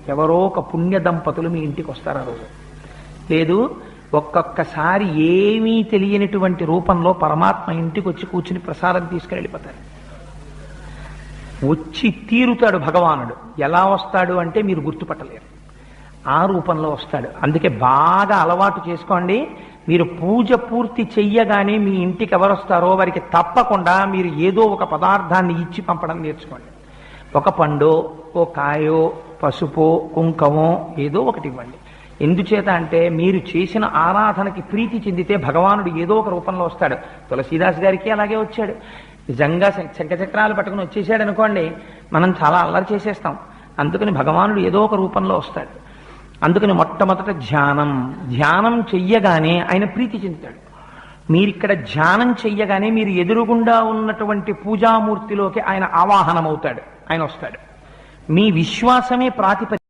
ఎవరో ఒక పుణ్య దంపతులు మీ ఇంటికి వస్తారు ఆ రోజు. లేదు, ఒక్కొక్కసారి ఏమీ తెలియనిటువంటి రూపంలో పరమాత్మ ఇంటికి వచ్చి కూర్చుని ప్రసాదం తీసుకుని వెళ్ళిపోతారు. వచ్చి తీరుతాడు భగవానుడు. ఎలా వస్తాడు అంటే మీరు గుర్తుపట్టలేరు. ఆ రూపంలో వస్తాడు. అందుకే బాగా అలవాటు చేసుకోండి. మీరు పూజ పూర్తి చెయ్యగానే మీ ఇంటికి ఎవరు వస్తారో వారికి తప్పకుండా మీరు ఏదో ఒక పదార్థాన్ని ఇచ్చి పంపడం నేర్చుకోండి. ఒక పండో, ఓ కాయో, పసుపో, కుంకమో ఏదో ఒకటి ఇవ్వండి. ఎందుచేత అంటే మీరు చేసిన ఆరాధనకి ప్రీతి చెందితే భగవానుడు ఏదో ఒక రూపంలో వస్తాడు. తులసీదాస్ గారికి అలాగే వచ్చాడు. నిజంగా శంఖచక్రాలు పట్టుకుని వచ్చేసాడు అనుకోండి, మనం చాలా అల్లరి చేసేస్తాం. అందుకని భగవానుడు ఏదో ఒక రూపంలో వస్తాడు. అందుకని మొట్టమొదట ధ్యానం చెయ్యగానే ఆయన ప్రీతి చెందుతాడు. మీరిక్కడ ధ్యానం చెయ్యగానే మీరు ఎదురుగుండా ఉన్నటువంటి పూజామూర్తిలోకి ఆయన ఆవాహనమవుతాడు. ఆయన వస్తాడు. మీ విశ్వాసమే ప్రాతిపదిక.